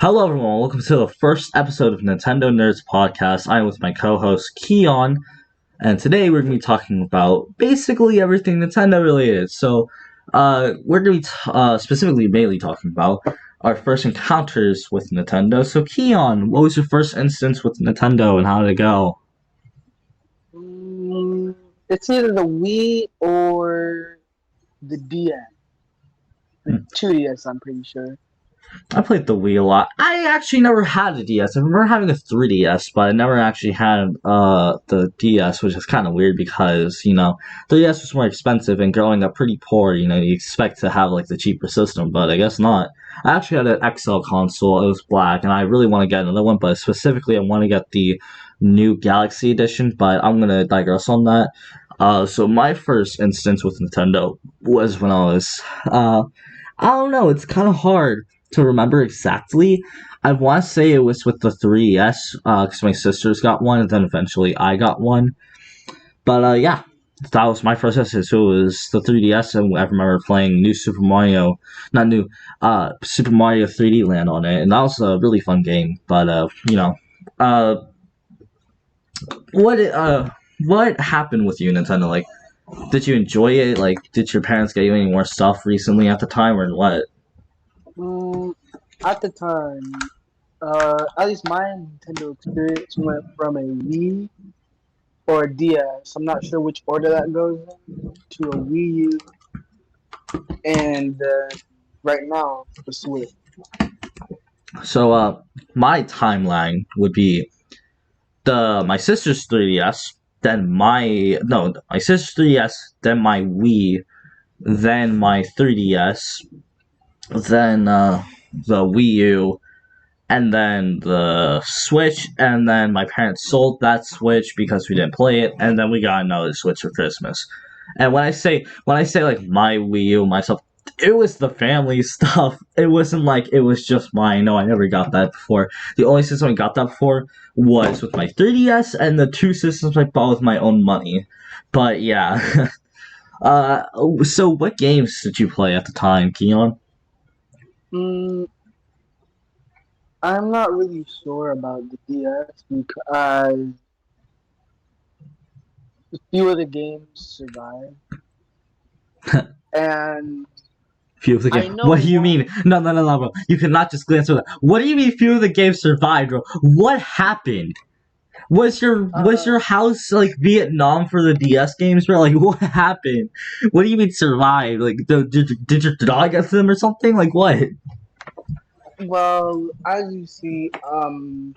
Hello, everyone. Welcome to the first episode of Nintendo Nerds Podcast. I'm with my co-host Keon, and today we're going to be talking about basically everything Nintendo related. We're going to be specifically mainly talking about our first encounters with Nintendo. So, Keon, what was your first instance with Nintendo, and how did it go? It's either the Wii or the DS. The 2DS, I'm pretty sure. I played the Wii a lot. I actually never had a DS. I remember having a 3DS, but I never actually had the DS, which is kind of weird because, 3DS was more expensive, and growing up pretty poor, you expect to have like the cheaper system, but I guess not. I actually had an XL console. It was black, and I really want to get another one, but specifically I want to get the new Galaxy Edition, but I'm going to digress on that. So my first instance with Nintendo was when I don't know, it's kind of hard to remember exactly. I want to say it was with the 3DS, because my sisters got one, and then eventually I got one. But yeah, that was my first instance. So it was the 3DS, and I remember playing Super Mario 3D Land on it, and that was a really fun game. But uh, what happened with you, Nintendo? Like, did you enjoy it? Like, did your parents get you any more stuff recently at the time, or what? Mm, at the time, at least my Nintendo experience went from a Wii or a DS. I'm not sure which order that goes in, to a Wii U, and right now, the Switch. So, my timeline would be my sister's 3DS, then my sister's 3DS, then my Wii, then my 3DS, then the Wii U, and then the Switch, and then my parents sold that Switch because we didn't play it, and then we got another Switch for Christmas. And when I say like my Wii U, myself, it was the family stuff. It wasn't like it was just mine. No, I never got that before. The only system I got that before was with my 3DS, and the two systems I bought with my own money. But yeah. So what games did you play at the time, Keon? Mm, I'm not really sure about the DS because a few of the games survived, and Few of the I games. know What do you mean? one. No, bro. You cannot just glance over that. What do you mean few of the games survived, bro? What happened? Was your Uh, house like Vietnam for the DS games, bro? Like what happened? What do you mean survived? Like did your dog get to them or something? Like what? Well, as you see, an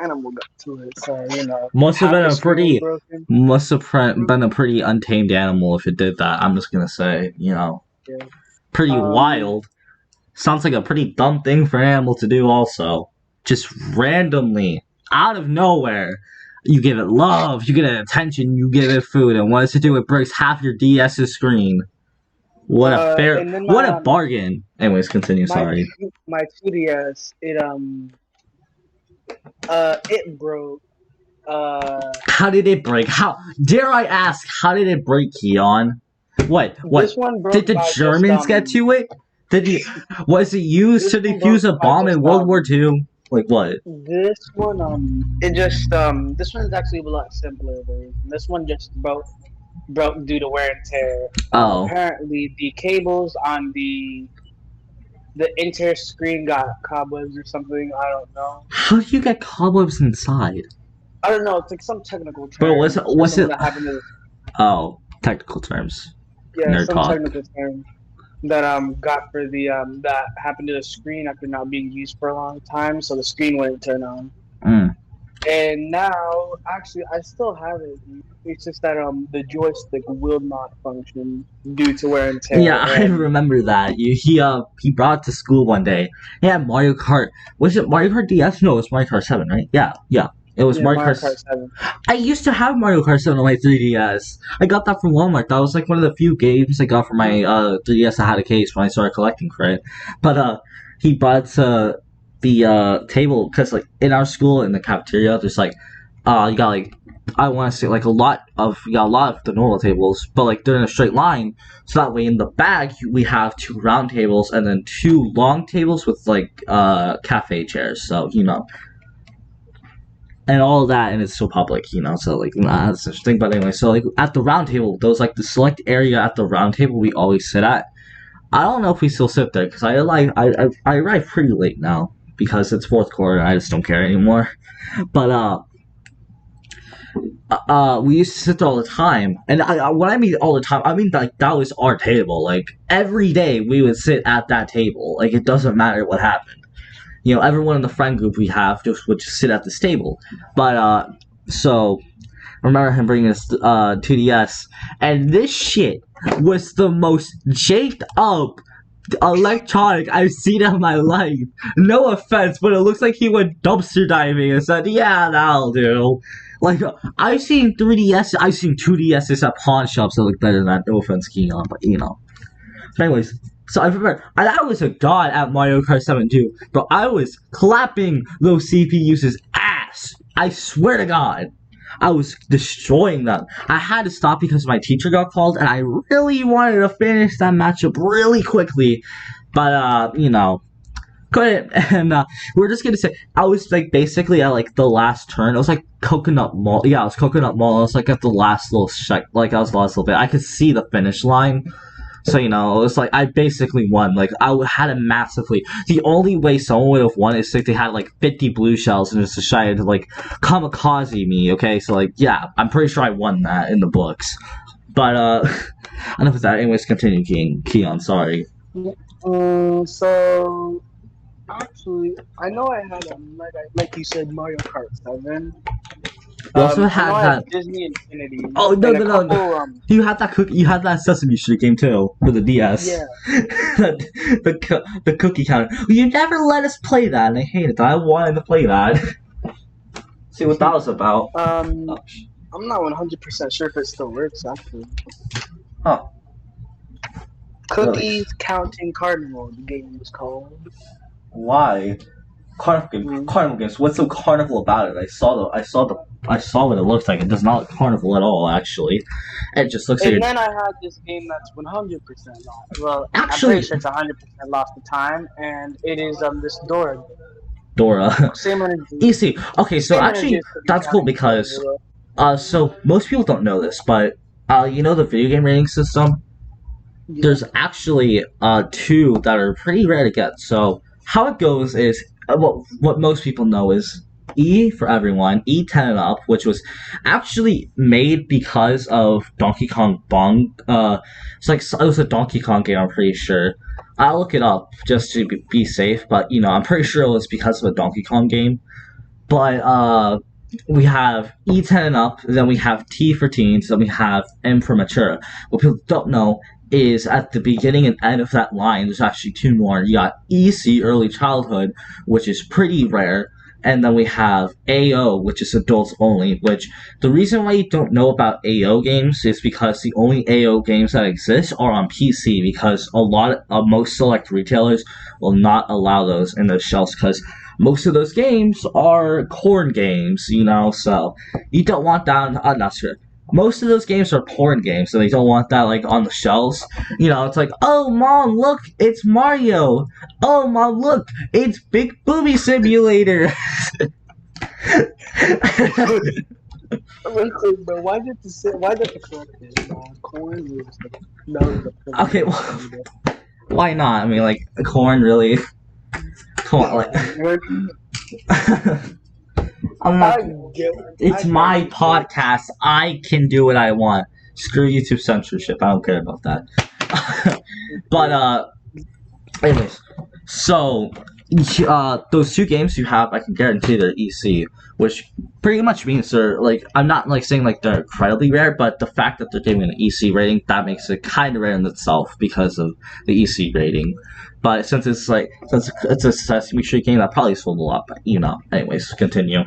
animal got to it, so Must have half been the a screen was pretty broken. been a pretty untamed animal if it did that. I'm just gonna say, Yeah. pretty Um, wild. Sounds like a pretty dumb thing for an animal to do, also. Just randomly, out of nowhere. You give it love, you give it attention, you give it food, and what does it do? It breaks half your DS's screen. and then What a bargain. Anyways, continue, sorry. my 2DS, it broke. How did it break? Dare I ask, how did it break, Keon? What? This one Did broke the by just Germans get to it? Was it used this to one defuse broke a by bomb in just World War II? Like what? this one is actually a lot simpler. This one just broke due to wear and tear. Oh. Apparently, the cables on the interior screen got cobwebs or something. I don't know. How do you get cobwebs inside? I don't know. It's like some technical Bro, term for was something it that happened to oh, technical terms. yeah, Nerd some talk. technical term that got for the that happened to the screen after not being used for a long time, so the screen wouldn't turn on. Mm. And now, actually, I still have it. It's just that the joystick will not function due to wear and tear. Yeah, I And remember that. He brought it to school one day. He had Mario Kart. Was it Mario Kart DS? No, it was Mario Kart 7, right? Yeah, yeah. It was yeah, Mario Mario Kart. Kart 7. I used to have Mario Kart 7 on my 3DS. I got that from Walmart. That was like one of the few games I got for my 3DS that had a case when I started collecting for it. But he brought the table because like in our school in the cafeteria, there's like you got like I want to say like a lot of the normal tables, but like they're in a straight line. So that way in the back we have 2 round tables and then 2 long tables with like cafe chairs. So and all of that, and it's so public, so like that's interesting. But anyway, so like at the round table, those like the select area at the round table we always sit at. I don't know if we still sit there because I arrive pretty late now because it's fourth quarter and I just don't care anymore. But we used to sit there all the time, and when I mean all the time, I mean like that was our table. Like every day we would sit at that table. Like it doesn't matter what happened. Everyone in the friend group we have would just sit at this table. But so I remember him bringing us 2DS, and this shit was the most jaked up electronic I've seen in my life. No offense, but it looks like he went dumpster diving and said, "Yeah, that'll do." Like I've seen 3DS, I've seen 2DSs at pawn shops that look better than that. No offense, Keon, but But anyways. So I remember, I was a god at Mario Kart 7 too, but I was clapping those CPUs' ass. I swear to God. I was destroying them. I had to stop because my teacher got called, and I really wanted to finish that matchup really quickly, but couldn't. And we're just gonna say I was like basically at like the last turn. It was like Coconut Mall. Yeah, it was Coconut Mall. I was like at the last little like I was the last little bit. I could see the finish line. So, it was like, I basically won. Like, I had a massively. The only way someone would have won is if they had, like, 50 blue shells and just decided to, like, kamikaze me, okay? So, like, yeah, I'm pretty sure I won that in the books. But, enough of that. Anyways, continue, Keon, sorry. So, actually, I know I had, like you said, Mario Kart 7. You also had that Disney Infinity. Oh no! You had that cookie. You had that Sesame Street game too for the DS. Yeah. the cookie counter. You never let us play that, and I hated that. I wanted to play that. See what that was about. I'm not 100% sure if it still works actually. Huh. Cookies Really? Counting Carnival. The game was called. Why? Carnival games. What's so carnival about it? I saw what it looks like. It does not look carnival at all. Actually, it just looks like. And then I had this game that's 100% lost. Well, actually, I'm pretty sure it's 100% lost the time, and it is this Dora. Dora. Same energy. Easy. Okay, so actually, that's cool because so most people don't know this, but the video game rating system. Yeah. There's actually 2 that are pretty rare to get. So how it goes is. What most people know is E for everyone, E10 and up, which was actually made because of Donkey Kong Bong. It was a Donkey Kong game, I'm pretty sure. I'll look it up just to be safe, but I'm pretty sure it was because of a Donkey Kong game. But we have E10 and up, then we have T for teens, then we have M for mature. What people don't know is at the beginning and end of that line, there's actually 2 more. You got EC, early childhood, which is pretty rare, and then we have AO, which is adults only, which the reason why you don't know about AO games is because the only AO games that exist are on PC, because most select retailers will not allow those in those shelves, because most of those games are corn games, so you don't want that. I'm not sure. Most of those games are porn games, so they don't want that, like, on the shelves. It's like, oh, Mom, look, it's Mario. Oh, Mom, look, it's Big Booby Simulator. But why did the correct corn was the okay, well, why not? I mean, like, corn really... Come on, like... It's my podcast. I can do what I want. Screw YouTube censorship. I don't care about that. But anyways, so those 2 games you have, I can guarantee they're EC, which pretty much means they're like, I'm not like saying like they're incredibly rare, but the fact that they're giving an EC rating, that makes it kind of rare in itself because of the EC rating. But since it's a Sesame Street game, that probably sold a lot. But anyways, continue.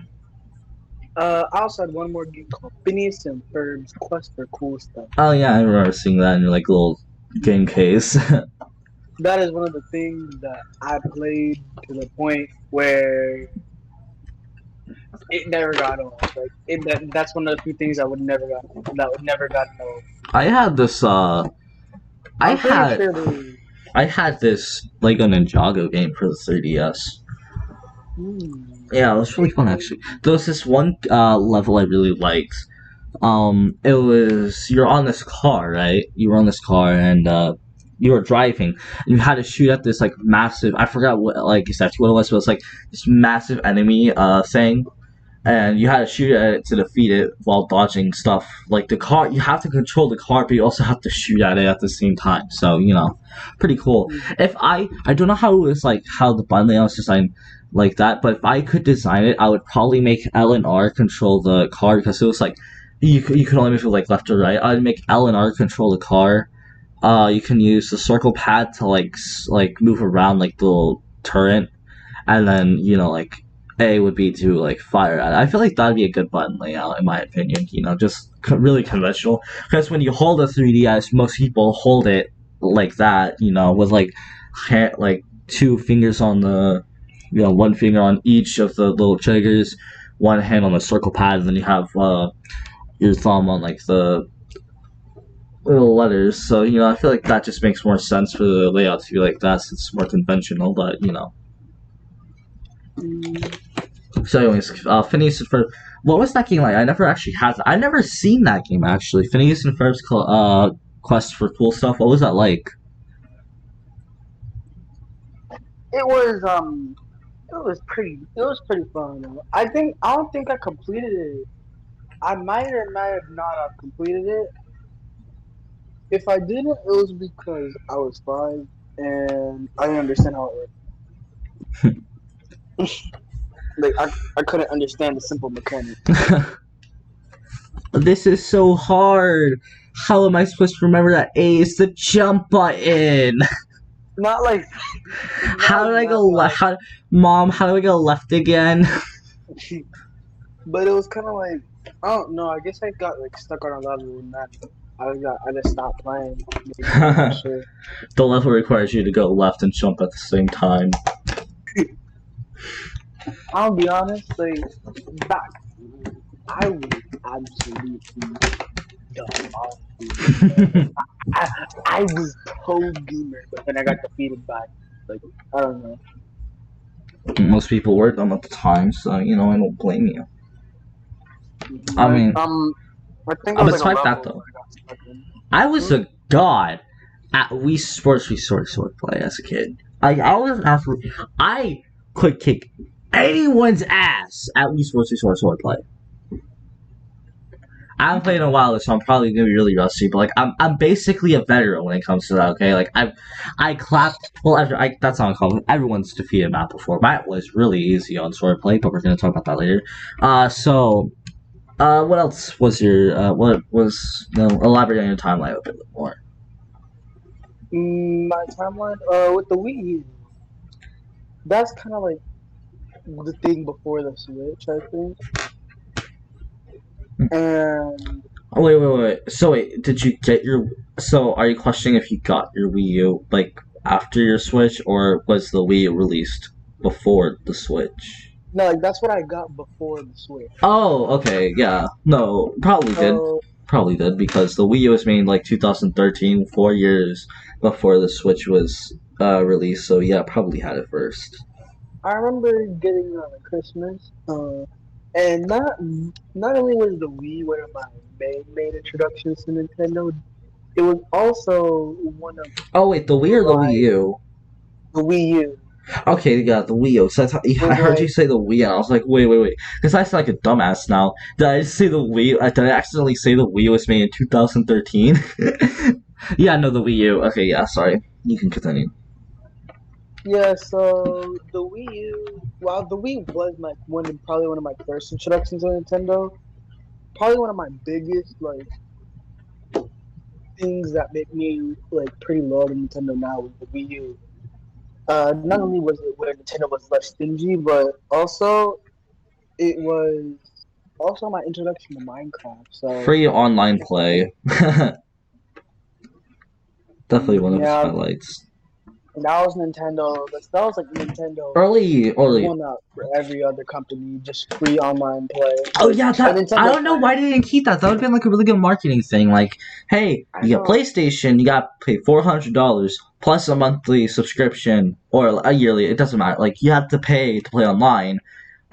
I also had one more game called Phineas and Ferb's Quest for Cool Stuff. Oh yeah, I remember seeing that in your like little game case. That is one of the things that I played to the point where it never got old. Like that's one of the few things that would never got old. I had this. I I'm pretty had sure they. I had this Lego Ninjago game for the 3DS. Yeah, it was really fun actually. There was this one level I really liked. It was you're on this car, right? You were on this car and you were driving. And you had to shoot at this like massive. I forgot what like exactly what it was, but it was like this massive enemy thing, and you had to shoot at it to defeat it while dodging stuff. Like the car, you have to control the car, but you also have to shoot at it at the same time. So pretty cool. If I don't know how it was like how the button layout is designed like that, but if I could design it, I would probably make L and R control the car because it was like you could only move it like left or right. I'd make L and R control the car. You can use the circle pad to like move around like the little turret, and then like A would be to like fire at it. I feel like that'd be a good button layout in my opinion. Just really conventional. Because when you hold a 3DS, most people hold it like that. With like two fingers on the, one finger on each of the little triggers, one hand on the circle pad, and then you have your thumb on like the little letters. So I feel like that just makes more sense for the layout to be like that. Since it's more conventional, but So, anyways, Phineas and Ferb. What was that game like? I never actually had that. I never seen that game actually. Phineas and Ferb's Quest for Cool Stuff. What was that like? It was pretty fun. I don't think I completed it. I might or might have not have completed it. If I didn't, it was because I was 5 and I didn't understand how it worked. Like I couldn't understand the simple mechanic. This is so hard. How am I supposed to remember that A is the jump button? Not like How did I go left? left? Mom, how do I go left again? But it was kind of like I don't know. I guess I got like stuck on a level and then I just stopped playing. Maybe, I'm not sure. The level requires you to go left and jump at the same time. I'll be honest. Like back, I was absolutely dumb. I was pro gamer, but then I got defeated by like I don't know. Most people were dumb at the time, so I don't blame you. I mean, I think I was like a despite that rebel though, when I got stuck in. I was a god at Wii Sports Resort Swordplay as a kid. I was I could kick anyone's ass at Wii Sports Resort Swordplay. I haven't played in a while, so I'm probably gonna be really rusty. But like, I'm basically a veteran when it comes to that. Okay, like I clapped. Well, that's not called. Everyone's defeated Matt before. Matt was really easy on Swordplay, but we're gonna talk about that later. What else was your what was elaborate on your timeline a bit more? My timeline, with the Wii U, that's kind of like the thing before the Switch, I think. And Oh, wait. So wait, did you get your? So are you questioning if you got your Wii U like after your Switch, or was the Wii U released before the Switch? no, like that's what I got before the Switch. Oh, okay, yeah. No, So probably did because the Wii U was made in like 2013, 4 years before the Switch was released. So yeah, probably had it first. I remember getting it on Christmas, and not only was the Wii one of my main introductions to Nintendo, it was also one of Oh wait, the Wii or the Wii my U? the Wii U. Okay, yeah, the Wii U. So It I was heard you like say the Wii, and I was like, wait, because I sound like a dumbass now. Did I say the Wii? Did I accidentally say the Wii was made in 2013? Yeah, no, the Wii U. Okay, yeah, sorry. You can continue. yeah, so the Wii U. Well, the Wii was probably one of my first introductions to Nintendo. Probably one of my biggest like things that make me like pretty loyal to Nintendo now was the Wii U. Not only was it where Nintendo was less stingy, but also it was also my introduction to Minecraft. So Free online play. Definitely one of its yeah, highlights. And that was Nintendo. That was like Nintendo Early. one up for every other company, just free online play. Oh yeah, And that I Nintendo don't know why they didn't keep that. That would have been like a really good marketing thing. Like, hey, I you get know. PlayStation, you got to pay $400 plus a monthly subscription or a yearly. It doesn't matter. Like, you have to pay to play online.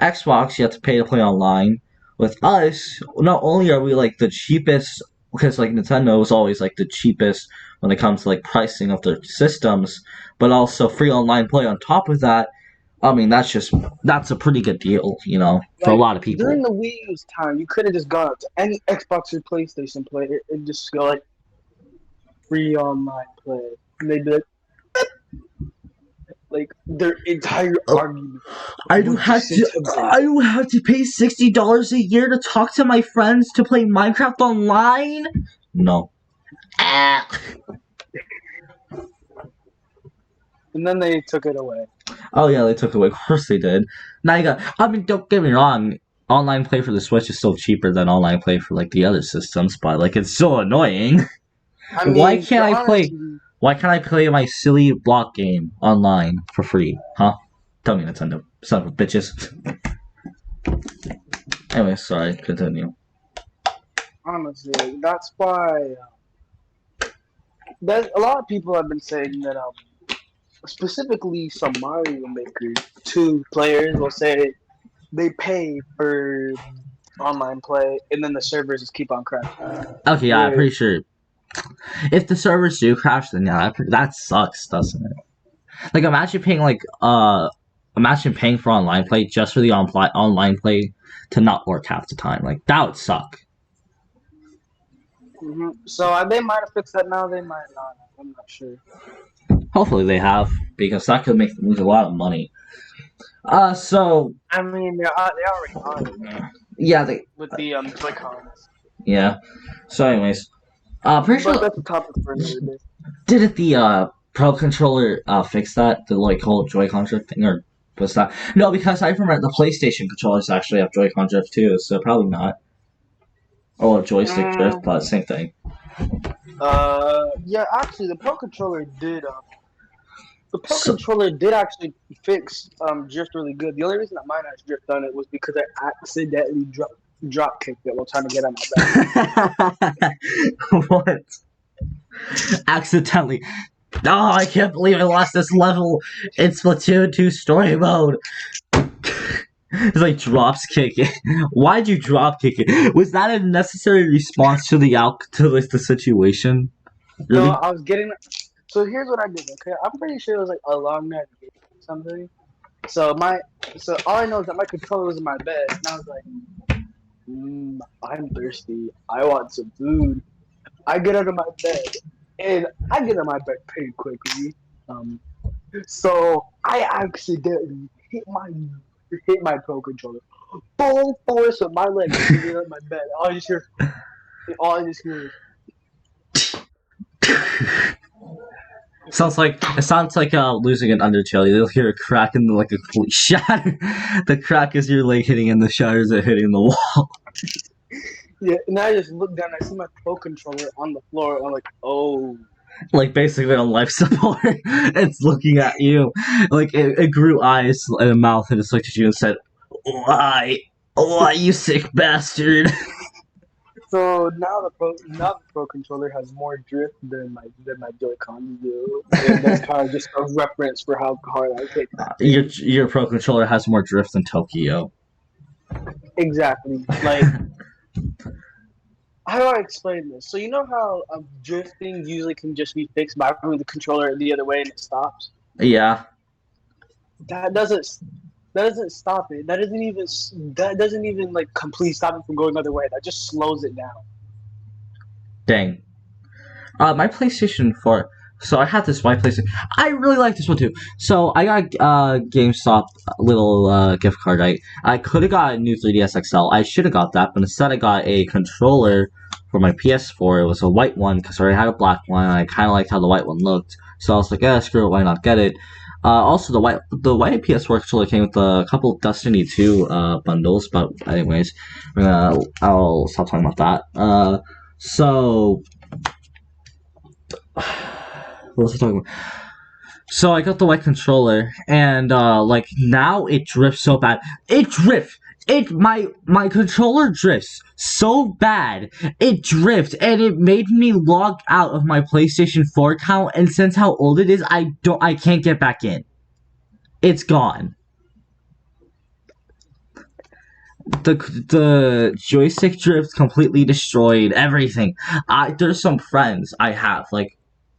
Xbox, you have to pay to play online. With us, not only are we like the cheapest, because like Nintendo is always like the cheapest when it comes to like pricing of their systems, but also free online play on top of that. I mean, that's a pretty good deal, for a Like lot of people. during the Wii U's time, you could have just gone up to any Xbox or PlayStation player and just go like free online play, and they'd be like their entire Oh, argument would disintegrate. I don't have to pay $60 a year to talk to my friends to play Minecraft online. No. Ah. And then they took it away. Oh yeah, they took it away. Of course they did. Now you got. I mean, don't get me wrong. Online play for the Switch is still cheaper than online play for like the other systems, but like it's so annoying. I mean, Why can't I play my silly block game online for free? Huh? Tell me, Nintendo. Son of a bitches. Anyway, sorry. Continue. honestly, that's why. There's a lot of people have been saying that specifically some Mario Maker 2 players will say they pay for online play and then the servers just keep on crashing. Okay, yeah, I'm pretty sure. If the servers do crash, then yeah, that sucks, doesn't it? Like, imagine paying for online play just for the online play to not work half the time. Like, that would suck. So they might have fixed that now. They might not. I'm not sure. Hopefully they have, because that could make them lose a lot of money. So I mean, they already are yeah, they with the Joy-Cons. yeah. So, anyways, pretty But sure that's a topic for another day. didn't the Pro controller fix that the like whole Joy-Con drift thing, or was that no? Because I remember the PlayStation controllers actually have Joy-Con drift too, so probably not. Or joystick drift, but same thing. Yeah, actually, the Pro controller did. The Pro controller did actually fix drift really good. The only reason that mine has drift on it was because I accidentally drop kicked it while trying to get on my back. What? Accidentally. Oh, I can't believe I lost this level in Splatoon 2 story mode. It's like drops kicking. Why'd you drop kick it? Was that a necessary response to the situation? Really? No, I was getting. So here's what I did. Okay, I'm pretty sure it was like a long night or something. So all I know is that my controller was in my bed, and I was like, I'm thirsty. I want some food. I get out of my bed, and I get out of my bed pretty quickly. So I accidentally hit my Pro controller. Full force with my leg get out of my bed. All I just hear is Sounds like losing an Undertale. You'll hear a crack in like a complete shatter. The crack is your leg hitting and the shatters are hitting the wall. Yeah, and I just look down, I see my Pro controller on the floor, and I'm like, oh. Like, basically on life support. It's looking at you. Like, it grew eyes and a mouth, and just looked at you and said, Why? Why, you sick bastard? So now the Pro controller has more drift than my Joy-Con do. And that's kind of just a reference for how hard I hit. Your Pro controller has more drift than Tokyo. Exactly. Like, how do I explain this? So you know how drifting usually can just be fixed by moving the controller the other way and it stops? Yeah. That doesn't stop it. That doesn't even like completely stop it from going the other way. That just slows it down. Dang. My PlayStation 4. So I had my PlayStation. I really like this one too. So I got GameStop little gift card. I could have got a new 3DS XL. I should have got that, but instead I got a controller for my PS4. It was a white one because I already had a black one. And I kind of liked how the white one looked. So I was like, yeah, screw it, why not get it? Also, the white PS4 controller came with a couple Destiny 2 bundles. But anyways, I'll stop talking about that. So. What was I talking about? So I got the white controller, and like now it drifts so bad. It drifts. My controller drifts so bad. It drifts, and it made me log out of my PlayStation 4 account. And since how old it is, I can't get back in. It's gone. The joystick drift completely destroyed everything. There's some friends I have like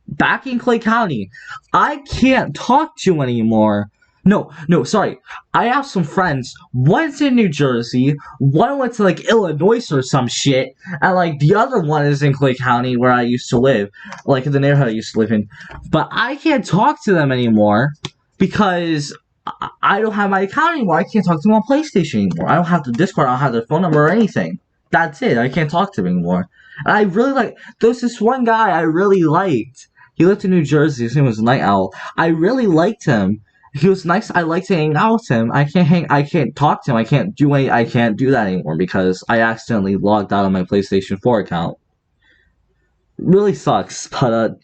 back in Clay County, I can't talk to anymore. No, sorry. I have some friends. One's in New Jersey, one went to like Illinois or some shit, and like the other one is in Clay County where I used to live, like in the neighborhood I used to live in. But I can't talk to them anymore because I don't have my account anymore. I can't talk to them on PlayStation anymore. I don't have the Discord, I don't have their phone number or anything. That's it. I can't talk to them anymore. And I really like. There's this one guy I really liked. He lived in New Jersey. His name was Night Owl. I really liked him. He was nice. I liked hanging out with him. I can't talk to him. I can't do that anymore because I accidentally logged out of my PlayStation 4 account. Really sucks. But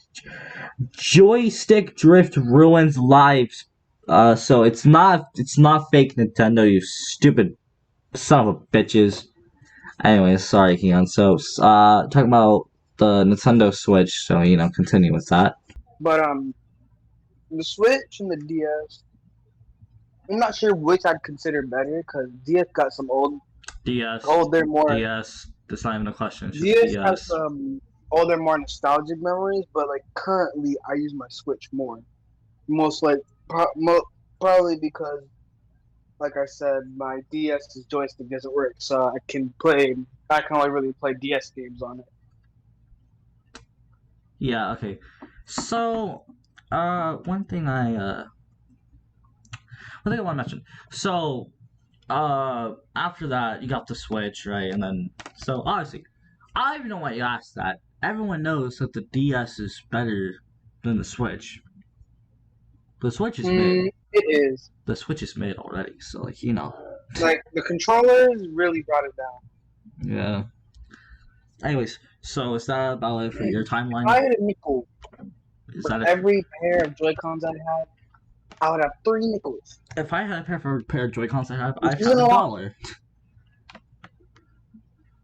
joystick drift ruins lives. So it's not fake Nintendo. You stupid son of a bitches. Anyways, sorry, Keon. So talking about the Nintendo Switch. So continue with that. But the Switch and the DS, I'm not sure which I'd consider better because DS got some DS. older, more DS. That's not even a question. It's just DS DS. has some older, more nostalgic memories. But like currently, I use my Switch more. Most like probably because, like I said, my DS's joystick doesn't work, so I can only really play DS games on it. Yeah. Okay. So, one thing I want to mention. So, after that, you got the Switch, right? And then, so obviously, I don't even know why you asked that. Everyone knows that the DS is better than the Switch. The Switch is mid. It is. The Switch is mid already, so like Like the controllers really brought it down. Yeah. Anyways, so is that about it for your timeline? If I had a nickel Is for that it? every pair of Joy-Cons I had, I would have 3 nickels. If I had a pair of Joy-Cons, I have Which $1. isn't a lot.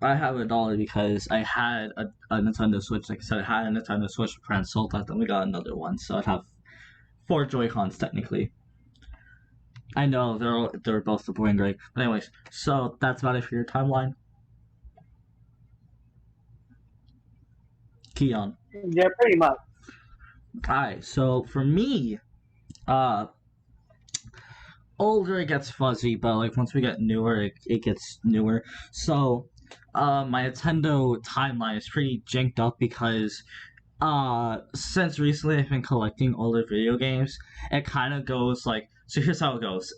I have $1 because I had a Nintendo Switch. Like I said, I had a Nintendo Switch with Friends sold that, then we got another one, so I'd have 4 Joy-Cons technically. I know they're both the boring great. But anyways, so that's about it for your timeline. Keon. Yeah, pretty much. Alright, so for me, older it gets fuzzy, but like once we get newer, it gets newer. So, my Nintendo timeline is pretty janked up because, since recently I've been collecting older video games, it kind of goes like, so here's how it goes.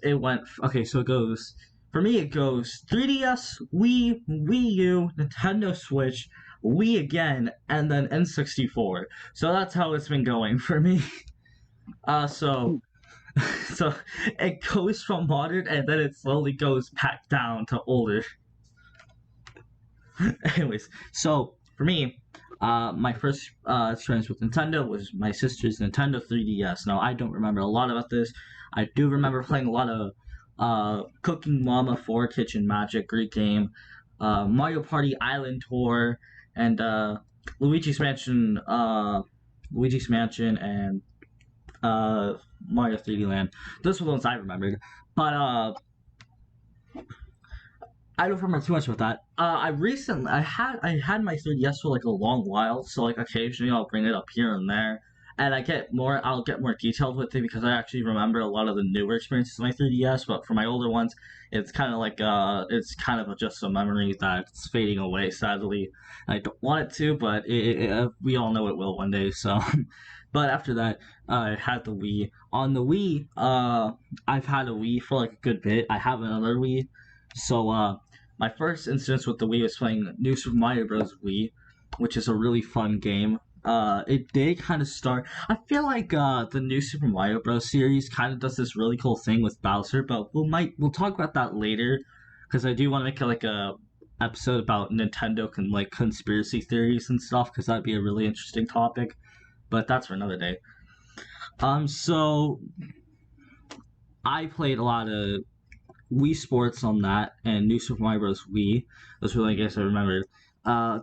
So it goes, for me it goes 3DS, Wii, Wii U, Nintendo Switch, Wii again, and then N64. So that's how it's been going for me. So so it goes from modern and then it slowly goes back down to older. Anyways, so for me, my first experience with Nintendo was my sister's Nintendo 3DS. Now I don't remember a lot about this. I do remember playing a lot of Cooking Mama 4 Kitchen Magic, great game, Mario Party Island Tour, and Luigi's Mansion, and Mario 3D Land. Those were the ones I remembered. But I don't remember too much about that. I had my 3DS for like a long while, so like occasionally I'll bring it up here and there, and I'll get more detailed with it because I actually remember a lot of the newer experiences of my 3DS. But for my older ones, it's kind of like just a memory that's fading away. Sadly, I don't want it to, but we all know it will one day. So, but after that, I had the Wii. On the Wii, I've had a Wii for like a good bit. I have another Wii, so my first instance with the Wii was playing New Super Mario Bros. Wii, which is a really fun game. It did kind of start. I feel like the New Super Mario Bros. Series kind of does this really cool thing with Bowser, but we'll talk about that later, because I do want to make like a episode about Nintendo conspiracy theories and stuff, because that'd be a really interesting topic. But that's for another day. So I played a lot of Wii Sports on that and New Super Mario Bros. Wii. That's really, I guess I remembered.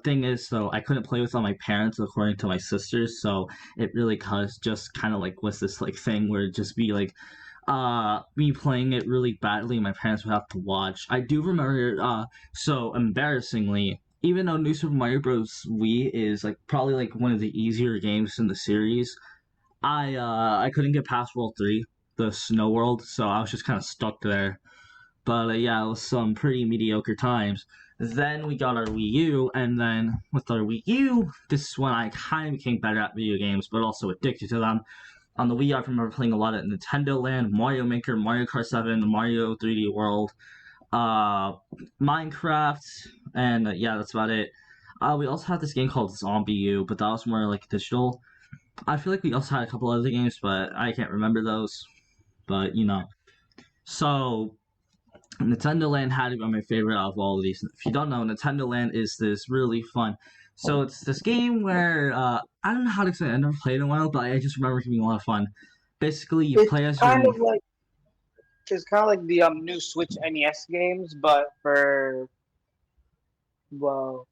Thing is, though, I couldn't play with all my parents according to my sisters, so it really just kind of like was this like thing where it'd just be like me playing it really badly. My parents would have to watch. I do remember, so embarrassingly, even though New Super Mario Bros. Wii is like probably like one of the easier games in the series, I couldn't get past World 3, the Snow World, so I was just kind of stuck there. But yeah, it was some pretty mediocre times. Then we got our Wii U, and then with our Wii U, this is when I kind of became better at video games, but also addicted to them. On the Wii, I remember playing a lot of Nintendo Land, Mario Maker, Mario Kart 7, Mario 3D World, uh, Minecraft, and yeah, that's about it. We also had this game called Zombie U, but that was more like digital. I feel like we also had a couple other games, but I can't remember those. But so Nintendo Land had to be my favorite out of all of these. If you don't know, Nintendo Land is this really fun. So it's this game where I don't know how to explain it. I never played in a while, but I just remember it being a lot of fun. Basically, you It's play as your kind of like the new Switch NES games, but for well,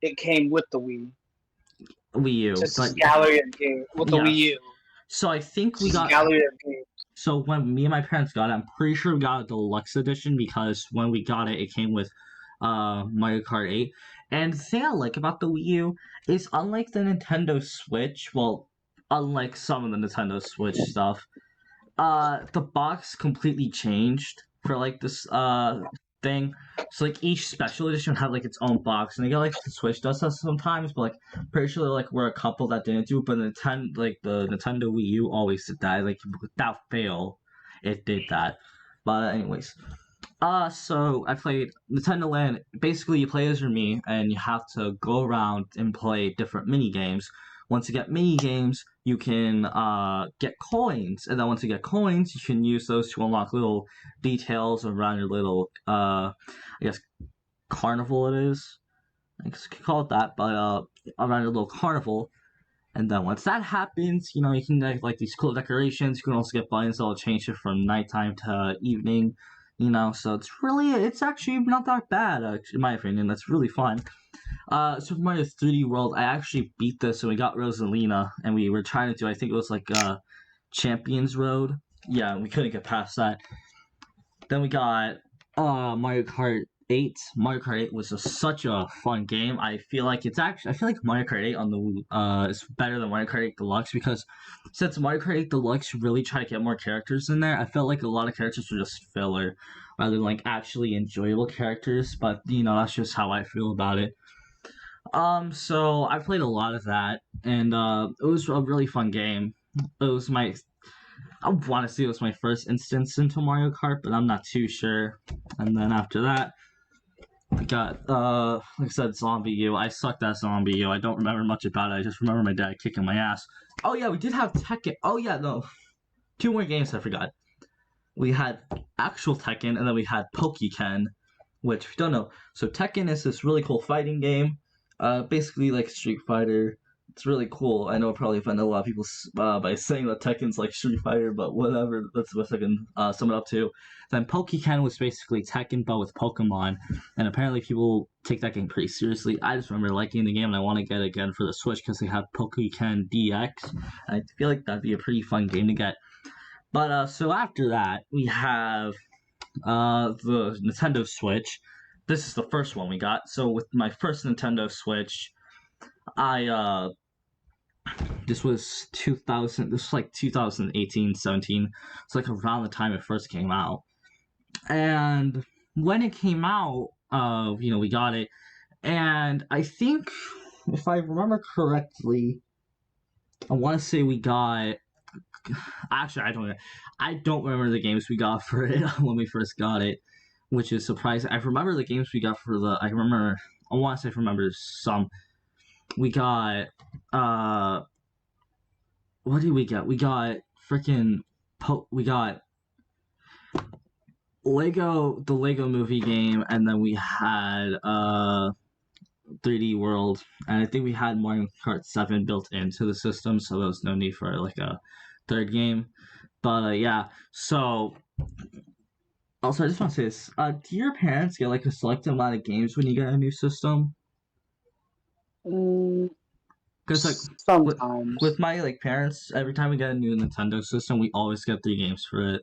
it came with the Wii. Wii U, Just this but gallery of games with the Wii yes. U. So I think we Just this got. gallery of games. So when me and my parents got it, I'm pretty sure we got a deluxe edition because when we got it, it came with Mario Kart 8. And the thing I like about the Wii U is unlike the Nintendo Switch, well, unlike some of the Nintendo Switch stuff, the box completely changed for like this thing. So like each special edition had like its own box, and they got like the Switch does that sometimes, but like pretty sure like we're a couple that didn't do it. But the Nintendo Wii U always did that. Like without fail, it did that. But anyways, so I played Nintendo Land. Basically, you play as your me, and you have to go around and play different mini games. Once you get mini games, you can get coins, and then once you get coins, you can use those to unlock little details around your little, I guess, carnival. It is. I guess you could call it that, but around your little carnival. And then once that happens, you can get like these cool decorations. You can also get buttons that'll change it from nighttime to evening. So it's actually not that bad, in my opinion. That's really fun. Super Mario 3D World, I actually beat this and we got Rosalina, and we were trying to do, I think it was like Champions Road. Yeah, we couldn't get past that. Then we got Mario Kart 8. Mario Kart 8 was just such a fun game. I feel like Mario Kart 8 on the is better than Mario Kart 8 Deluxe because since Mario Kart 8 Deluxe really tried to get more characters in there, I felt like a lot of characters were just filler rather than like actually enjoyable characters. But that's just how I feel about it. So I played a lot of that, and it was a really fun game. It was my I want to say it was my first instance into Mario Kart, but I'm not too sure. And then after that, I got like I said, Zombie U. I sucked at Zombie U. I don't remember much about it. I just remember my dad kicking my ass. Oh yeah, we did have Tekken. Oh yeah, no, two more games I forgot. We had actual Tekken, and then we had Pokéken, which if you don't know. So Tekken is this really cool fighting game, basically like Street Fighter. It's really cool. I know I probably offended a lot of people by saying that Tekken's like Street Fighter, but whatever. That's what I can sum it up to. Then Pokéken was basically Tekken, but with Pokemon, and apparently people take that game pretty seriously. I just remember liking the game, and I want to get it again for the Switch because they have Pokéken DX. And I feel like that'd be a pretty fun game to get. But so after that, we have the Nintendo Switch. This is the first one we got. So with my first Nintendo Switch, I this was 2000. This was like 2018, 17. It's like around the time it first came out. And when it came out, we got it, and I think if I remember correctly, I want to say we got. Actually, I don't remember the games we got for it when we first got it, which is surprising. I remember the games we got for the. I want to say I remember some. We got what did we get? We got freaking we got the Lego Movie game, and then we had 3D World, and I think we had Mario Kart 7 built into the system, so there was no need for like a third game. But yeah, so also I just want to say this: do your parents get like a selected amount of games when you get a new system? Mm, Because like with sometimes. my like parents, every time we get a new Nintendo system, we always get 3 games for it,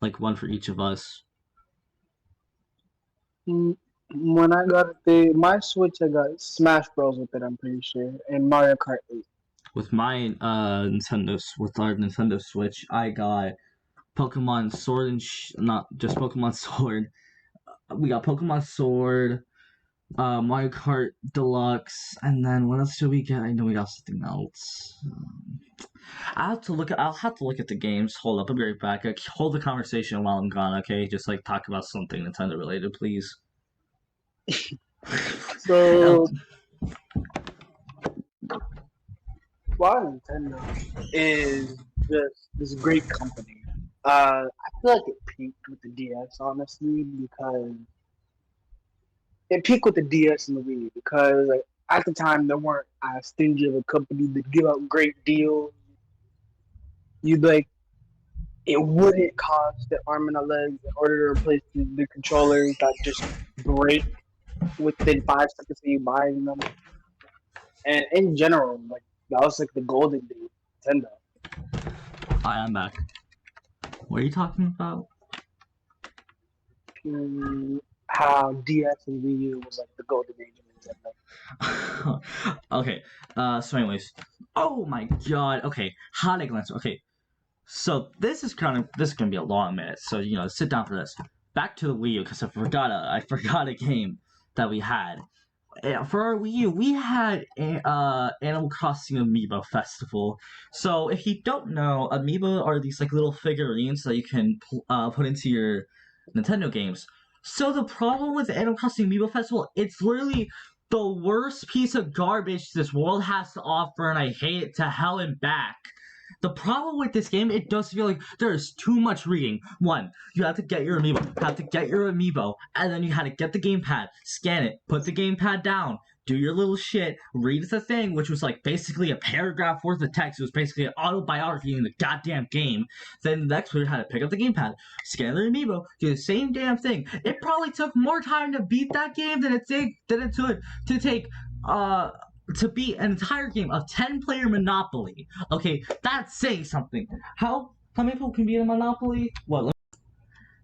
like one for each of us. Mm, when I got my Switch, I got Smash Bros with it. I'm pretty sure, and Mario Kart 8. With my with our Nintendo Switch, I got Pokemon Sword and not just Pokemon Sword. We got Pokemon Sword, Mario Kart Deluxe, and then what else did we get? I know we got something else. I'll have to look at the games. Hold up, I'll be right back. Hold the conversation while I'm gone, okay? Just like talk about something Nintendo related, please. Oh, So, while Nintendo is just this great company, I feel like it peaked with the DS, honestly, because it peaked with the DS and the Wii because like, at the time they weren't as stingy of a company to give out great deals. You'd like it wouldn't cost the arm and a leg in order to replace the controllers that just break within 5 seconds of you buying them. And in general, like that was like the golden days of Nintendo. hi, I'm back. What are you talking about? How DS and Wii U was like the golden age of Nintendo. Okay. So, anyways, oh my god. Okay, how to glance. Okay, so this is gonna be a long minute. So sit down for this. Back to the Wii U because I forgot a game that we had. For our Wii U, we had Animal Crossing Amiibo Festival. So if you don't know, Amiibo are these like little figurines that you can put into your Nintendo games. So the problem with Animal Crossing Amiibo Festival, it's literally the worst piece of garbage this world has to offer, and I hate it to hell and back. The problem with this game, it does feel like there's too much reading. One, you have to get your amiibo, and then you had to get the gamepad, scan it, put the gamepad down, do your little shit, read the thing, which was like basically a paragraph worth of text. It was basically an autobiography in the goddamn game. Then the next player had to pick up the gamepad, scan their amiibo, do the same damn thing. It probably took more time to beat that game than it took to take to beat an entire game of 10-player Monopoly. Okay, that's saying something. How many people can beat a Monopoly? What?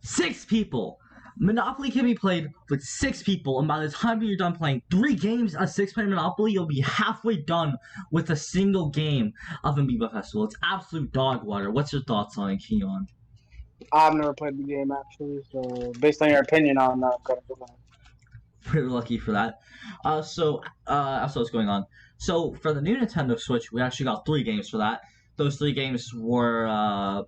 6 people. Monopoly can be played with 6 people, and by the time you're done playing 3 games of 6-player Monopoly, you'll be halfway done with a single game of Amiibo Festival. It's absolute dog water. What's your thoughts on it, Keon? I've never played the game actually, so based on your opinion on that, I'm gonna go back. We're lucky for that. That's what's going on. So for the new Nintendo Switch, we actually got 3 games for that. Those 3 games were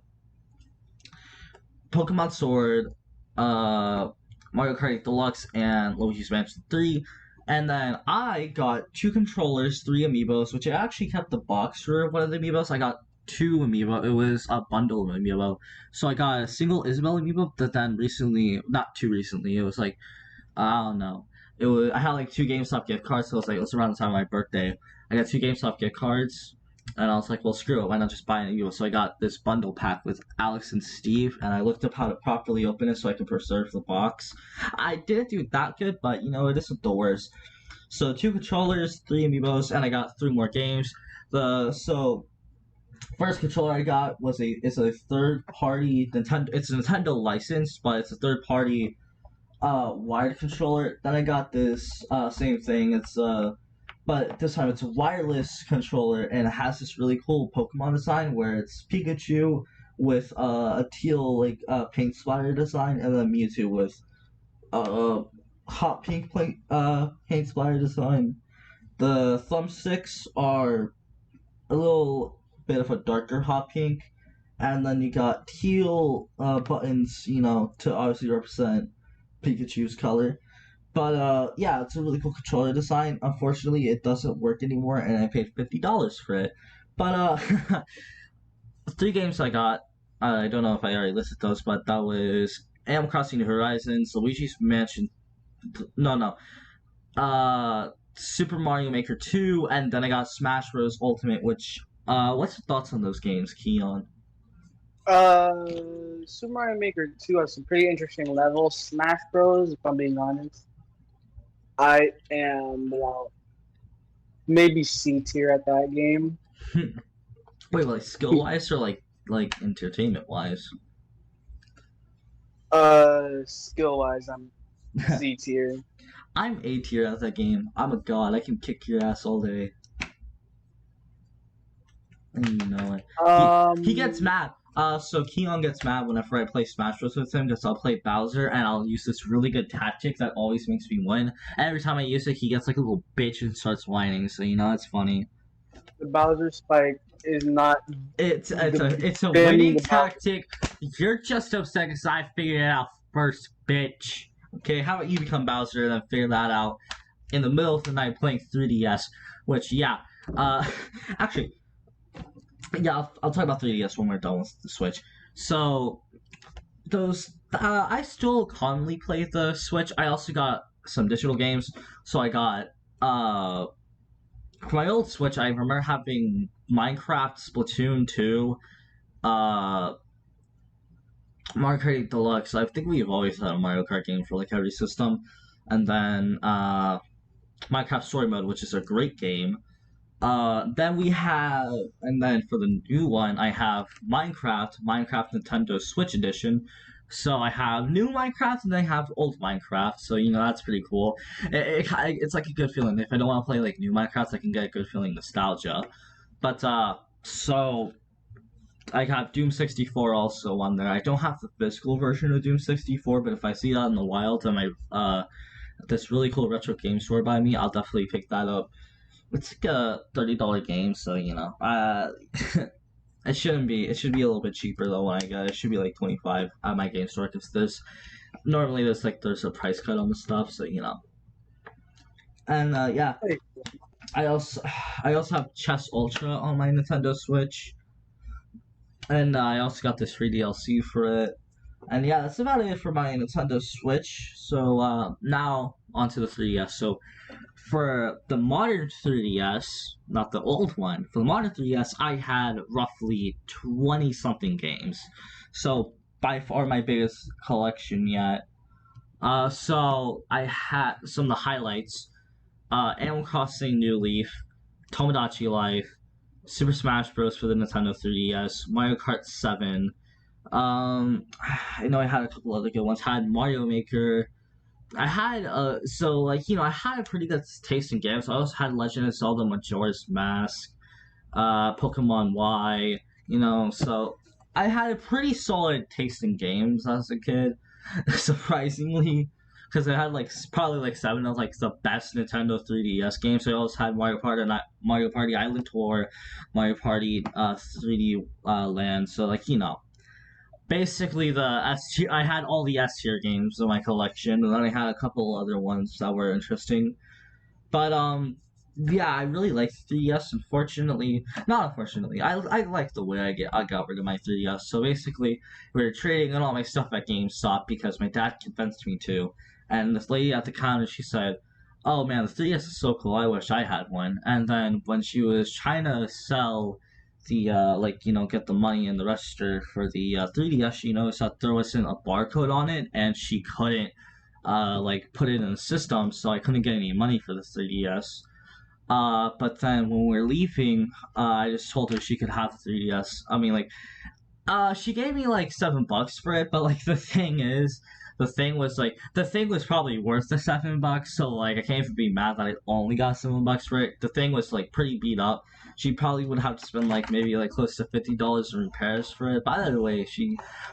Pokemon Sword, uh, Mario Kart Deluxe, and Luigi's Mansion 3. And then I got 2 controllers, 3 amiibos, which I actually kept the box for one of the amiibos. I got 2 amiibo. It was a bundle of amiibo. So I got a single Isabelle amiibo, but then recently, not too recently, it was like I don't know. I had like 2 GameStop gift cards, so it was around the time of my birthday. I got 2 GameStop gift cards, and I was like, well, screw it, why not just buy an amiibo? So I got this bundle pack with Alex and Steve, and I looked up how to properly open it so I could preserve the box. I didn't do that good, but it isn't the worst. So 2 controllers, 3 amiibos, and I got 3 more games. The so first controller I got is a third party Nintendo. It's a Nintendo license, but it's a third party wired controller. Then I got this same thing. It's but this time it's a wireless controller, and it has this really cool Pokemon design where it's Pikachu with a teal like paint splatter design, and then Mewtwo with hot pink paint splatter design. The thumbsticks are a little bit of a darker hot pink, and then you got teal buttons, to obviously represent Pikachu's color. But yeah, it's a really cool controller design. Unfortunately, it doesn't work anymore, and I paid $50 for it. But 3 games I got. I don't know if I already listed those, but that was Animal Crossing New Horizons, Luigi's Mansion. No, no. Super Mario Maker 2, and then I got Smash Bros. Ultimate, which, what's your thoughts on those games, Keon? Super Mario Maker 2 has some pretty interesting levels. Smash Bros, if I'm being honest, I am maybe C tier at that game. Wait, like skill wise or like entertainment wise? Skill wise, I'm C tier. I'm A tier at that game. I'm a god. I can kick your ass all day. And you know it. He gets Um, mad. So Keon gets mad whenever I play Smash Bros with him because I'll play Bowser and I'll use this really good tactic that always makes me win. And every time I use it, he gets like a little bitch and starts whining. So you know it's funny. the Bowser Spike is not It's a banning winning the Bowser. tactic. You're just upset because I figured it out first, bitch. Okay, how about you become Bowser and then figure that out in the middle of the night playing 3DS? Which yeah, actually yeah, I'll talk about 3DS when we're done with the Switch. So those I still commonly play the Switch. I also got some digital games. So I got for my old Switch. I remember having Minecraft, Splatoon 2, uh, Mario Kart Deluxe. I think we've always had a Mario Kart game for like every system, and then Minecraft Story Mode, which is a great game. Then we have, and then for the new one, I have Minecraft Nintendo Switch Edition. So I have new Minecraft and I have old Minecraft. So you know that's pretty cool. It's like a good feeling. If I don't want to play like new Minecraft, I can get a good feeling nostalgia. But so I have Doom 64 also on there. I don't have the physical version of Doom 64, but if I see that in the wild on my this really cool retro game store by me, I'll definitely pick that up. It's like a $30 game, so you know, it shouldn't be. It should be a little bit cheaper though. When I get it, it should be like 25 at my game store because there's a price cut on the stuff, so you know. And yeah, Hey, I also have Chess Ultra on my Nintendo Switch, and I also got this free DLC for it. And yeah, that's about it for my Nintendo Switch. So now onto the 3DS. So for the modern 3DS, not the old one, for the modern 3DS, I had roughly 20 something games. So by far my biggest collection yet. So I had some of the highlights: Animal Crossing New Leaf, Tomodachi Life, Super Smash Bros. For the Nintendo 3DS, Mario Kart 7. I know I had a couple other good ones. I had Mario Maker. I had so like I had a pretty good taste in games. I also had Legend of Zelda Majora's Mask, Pokemon Y. So I had a pretty solid taste in games as a kid, surprisingly, because I had like probably like seven of like the best Nintendo 3DS games. I also had Mario Party Island Tour, Mario Party 3D Land. So like basically the S tier. I had all the S tier games in my collection, and then I had a couple other ones that were interesting. But yeah, I really like 3DS. Not unfortunately, I like the way I got rid of my 3DS. So basically, we were trading in all my stuff at GameStop because my dad convinced me to. And this lady at the counter, she said, "Oh man, the 3DS is so cool. I wish I had one." And then when she was trying to sell the get the money in the register for the 3DS, she noticed that there wasn't a barcode on it, and she couldn't put it in the system, so I couldn't get any money for the 3DS. But then when we were leaving, I just told her she could have the 3DS. I mean, she gave me like $7 for it, but like the thing was probably worth the $7. So like I can't even be mad that I only got $7 for it. The thing was like pretty beat up. She probably would have to spend like maybe like close to $50 in repairs for it. By the way,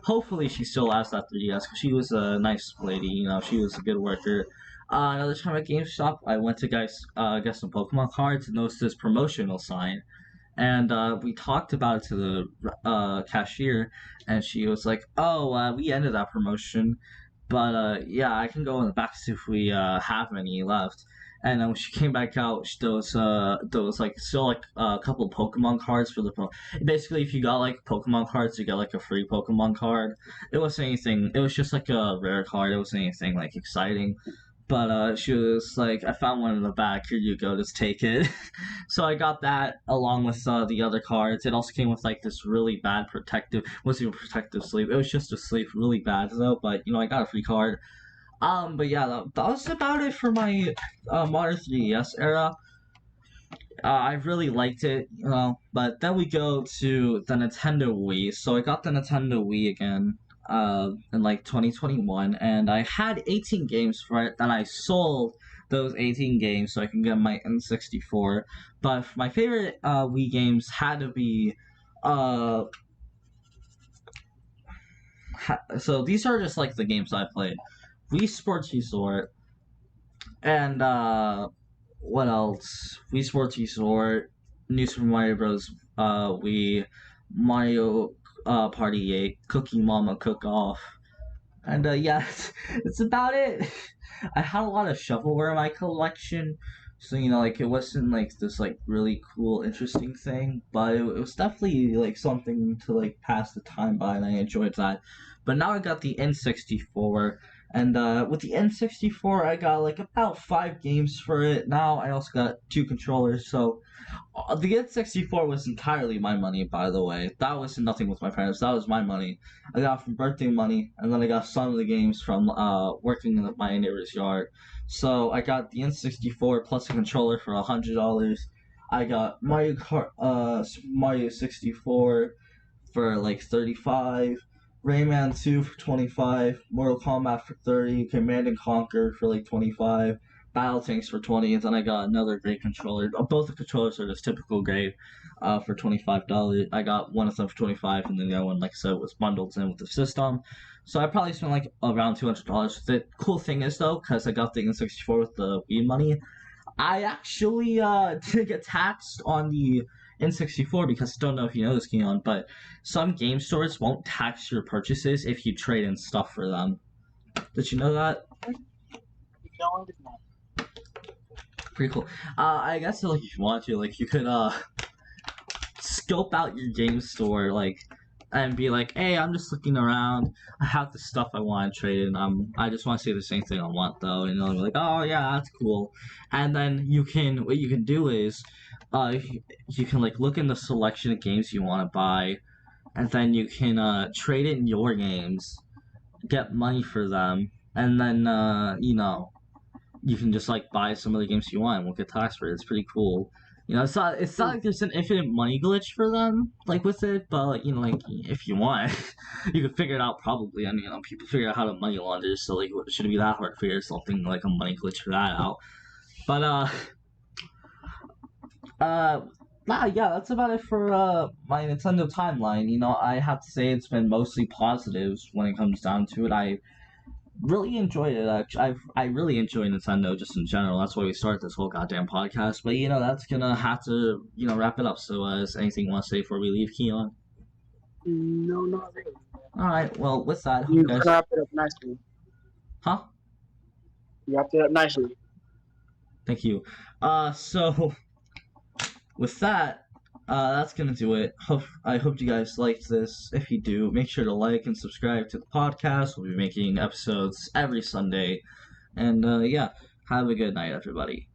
hopefully she still has that 3DS because she was a nice lady. She was a good worker. Another time at GameStop, I went to get some Pokemon cards and noticed this promotional sign. And we talked about it to the cashier, and she was like, "Oh, we ended that promotion, but yeah, I can go in the back to see if we have any left." And then when she came back out, there was like still like a couple Pokemon cards for the basically if you got like Pokemon cards, you get like a free Pokemon card. It wasn't anything. It was just like a rare card. It wasn't anything like exciting. But she was like, I found one in the back. Here you go, just take it. So I got that along with the other cards. It also came with like this really bad protective, wasn't even protective sleeve. It was just a sleeve, really bad though. But I got a free card. But yeah, that was about it for my modern 3DS era. I really liked it, but then we go to the Nintendo Wii. So I got the Nintendo Wii again in like 2021, and I had 18 games for it. Then I sold those 18 games so I can get my N64. But my favorite Wii games had to be. So these are just like the games I played: Wii Sports Resort, and what else? Wii Sports Resort, New Super Mario Bros. Wii, Mario Party 8, Cookie Mama Cook Off, and yeah, it's about it. I had a lot of shovelware in my collection, so like it wasn't like this like really cool, interesting thing, but it was definitely like something to like pass the time by, and I enjoyed that. But now I got the N64. And with the N64, I got like about 5 games for it. Now I also got 2 controllers. So the N64 was entirely my money, by the way. That was nothing with my parents. That was my money. I got from birthday money, and then I got some of the games from working in my neighbor's yard. So I got the N64 plus a controller for $100. I got Mario 64 for like 35. Rayman 2 for 25, Mortal Kombat for 30, Command and Conquer for like 25, Battle Tanks for 20, and then I got another great controller. Both the controllers are just typical grade for $25. I got one of them for 25, and then the other one, like I said, was bundled in with the system. So I probably spent like around $200. The cool thing is though, because I got the N64 with the Wii money, I actually did get taxed on the N64 because I don't know if you know this, Keon, but some game stores won't tax your purchases if you trade in stuff for them. Did you know that? Pretty cool. I guess like if you want to, like you could scope out your game store, like and be like, hey, I'm just looking around. I have the stuff I want to trade in. I just want to say the same thing I want though, and they'll be like, oh yeah, that's cool. And then what you can do is, you can like look in the selection of games you want to buy, and then you can trade in your games, get money for them, and then you can just like buy some of the games you want and won't get taxed for it. It's pretty cool. It's not like there's an infinite money glitch for them, like with it, but like if you want, you could figure it out probably. And people figure out how to money launder, so like it shouldn't be that hard to figure something like a money glitch for that out. But yeah, that's about it for my Nintendo timeline. I have to say it's been mostly positives when it comes down to it. I really enjoyed it. Actually, I really enjoy Nintendo just in general. That's why we started this whole goddamn podcast. But that's gonna have to wrap it up. So, is anything you want to say before we leave, Keon? No, not really. All right. Well, with that, You wrapped it up nicely. Huh? You wrapped it up nicely. Thank you. So with that, that's gonna do it. I hope you guys liked this. If you do, make sure to like and subscribe to the podcast. We'll be making episodes every Sunday. And yeah, have a good night, everybody.